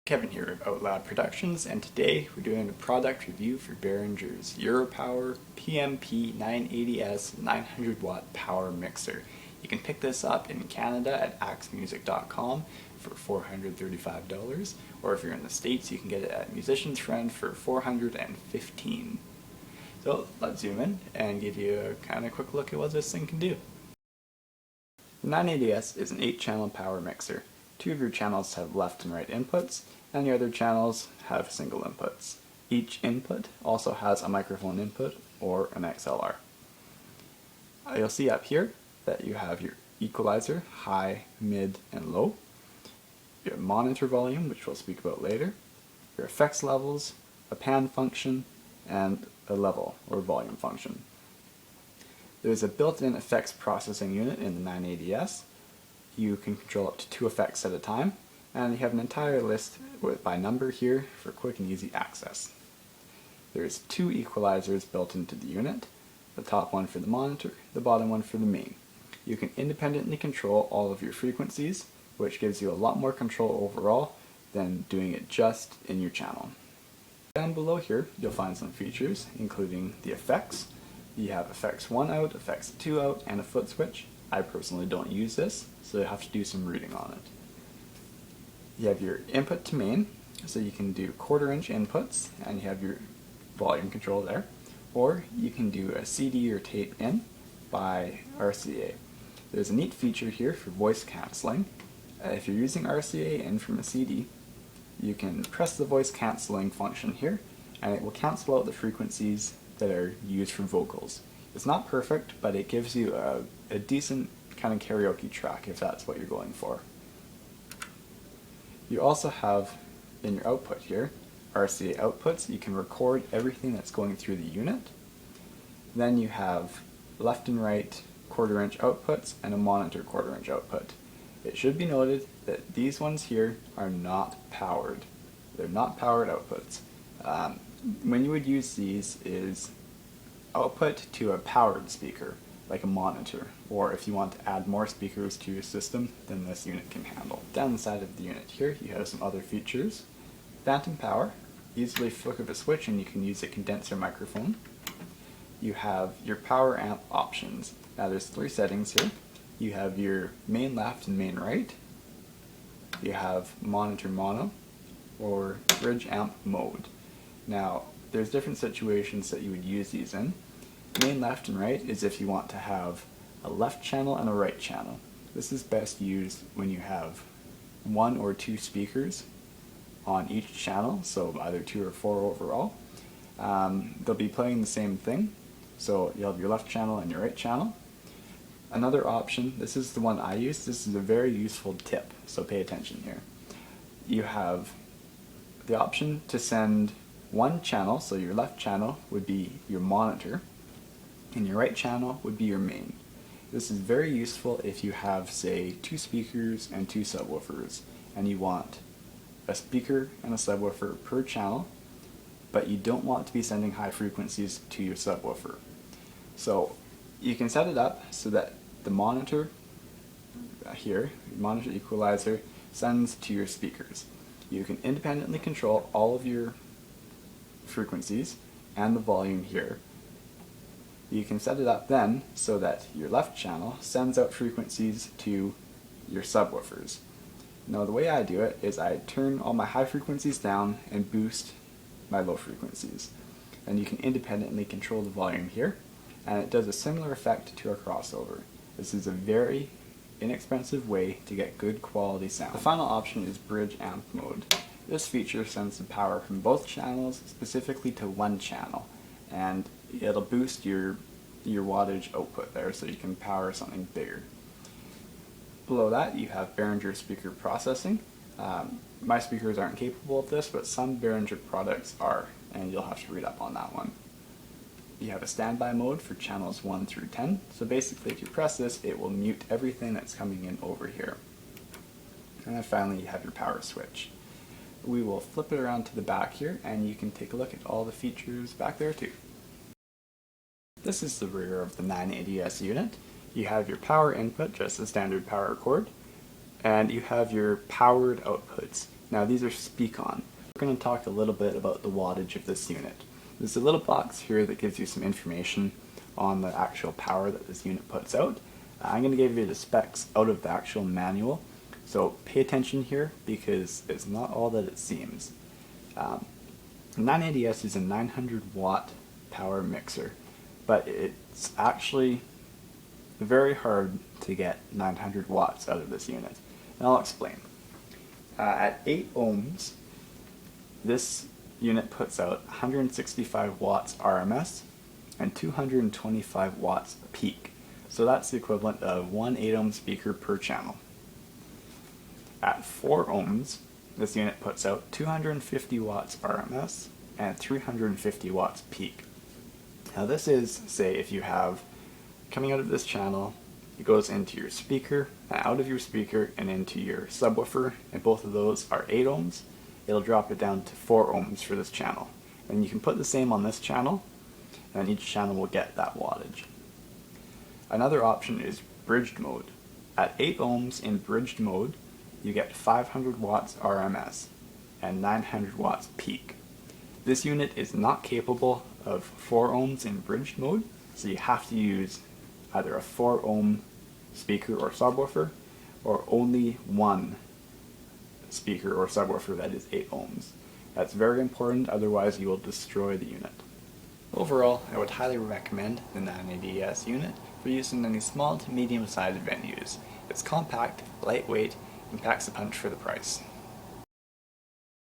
Kevin here of Out Loud Productions, and today we're doing a product review for Behringer's Europower PMP980s 900 watt power mixer. You can pick this up in Canada at axmusic.com for $435, or if you're in the States you can get it at Musician's Friend for $415. So let's zoom in and give you a kind of quick look at what this thing can do. The 980s is an 8-channel power mixer. 2 of your channels have left and right inputs, and the other channels have single inputs. Each input also has a microphone input or an XLR. You'll see up here that you have your equalizer, high, mid, and low, your monitor volume, which we'll speak about later, your effects levels, a pan function, and a level or volume function. There's a built-in effects processing unit in the 980s. You can control up to 2 effects at a time, and you have an entire list by number here for quick and easy access. There's 2 equalizers built into the unit, the top one for the monitor, the bottom one for the main. You can independently control all of your frequencies, which gives you a lot more control overall than doing it just in your channel. Down below here you'll find some features including the effects. You have effects 1 out, effects 2 out, and a foot switch. I personally don't use this, so you'll have to do some reading on it. You have your input to main, so you can do 1/4 inch inputs, and you have your volume control there. Or you can do a CD or tape in by RCA. There's a neat feature here for voice cancelling. If you're using RCA in from a CD, you can press the voice cancelling function here, and it will cancel out the frequencies that are used for vocals. It's not perfect, but it gives you a decent kind of karaoke track if that's what you're going for. You also have in your output here, RCA outputs. You can record everything that's going through the unit. Then you have left and right 1/4 inch outputs and a monitor 1/4 inch output. It should be noted that these ones here are not powered. They're not powered outputs. When you would use these is output to a powered speaker, like a monitor, or if you want to add more speakers to your system than this unit can handle. Down the side of the unit here you have some other features. Phantom power, easily flick of a switch and you can use a condenser microphone. You have your power amp options. Now there's 3 settings here. You have your main left and main right. You have monitor mono or bridge amp mode. Now there's different situations that you would use these in. Main left and right is if you want to have a left channel and a right channel. This is best used when you have 1 or 2 speakers on each channel, so either 2 or 4 overall. They'll be playing the same thing, so you'll have your left channel and your right channel. Another option, this is the one I use, this is a very useful tip, so pay attention here. You have the option to send 1 channel, so your left channel would be your monitor, and your right channel would be your main. This is very useful if you have, say, 2 speakers and 2 subwoofers, and you want a speaker and a subwoofer per channel, but you don't want to be sending high frequencies to your subwoofer. So you can set it up so that the monitor here, monitor equalizer, sends to your speakers. You can independently control all of your frequencies and the volume here. You can set it up then so that your left channel sends out frequencies to your subwoofers. Now the way I do it is I turn all my high frequencies down and boost my low frequencies. And you can independently control the volume here, and it does a similar effect to a crossover. This is a very inexpensive way to get good quality sound. The final option is bridge amp mode. This feature sends the power from both channels specifically to 1 channel, and it'll boost your wattage output there so you can power something bigger. Below that you have Behringer speaker processing. My speakers aren't capable of this, but some Behringer products are, and you'll have to read up on that one. You have a standby mode for channels 1 through 10, so basically if you press this it will mute everything that's coming in over here. And then finally you have your power switch. We will flip it around to the back here and you can take a look at all the features back there too. This is the rear of the 980s unit. You have your power input, just a standard power cord, and you have your powered outputs. Now these are speak-on. We're going to talk a little bit about the wattage of this unit. There's a little box here that gives you some information on the actual power that this unit puts out. I'm going to give you the specs out of the actual manual, so pay attention here because it's not all that it seems. 980S is a 900 watt power mixer, but it's actually very hard to get 900 watts out of this unit, and I'll explain. At 8 ohms, this unit puts out 165 watts RMS and 225 watts peak. So that's the equivalent of 1 8-ohm speaker per channel. At 4 ohms, this unit puts out 250 watts RMS and 350 watts peak. Now this is, say, if you have coming out of this channel, it goes into your speaker, out of your speaker, and into your subwoofer, and both of those are 8 ohms. It'll drop it down to 4 ohms for this channel. And you can put the same on this channel, and each channel will get that wattage. Another option is bridged mode. At 8 ohms in bridged mode, you get 500 watts RMS and 900 watts peak. This unit is not capable of 4 ohms in bridged mode, so you have to use either a 4 ohm speaker or subwoofer, or only one speaker or subwoofer that is 8 ohms. That's very important, otherwise you will destroy the unit. Overall, I would highly recommend the 980S unit for use in any small to medium-sized venues. It's compact, lightweight, and packs a punch for the price.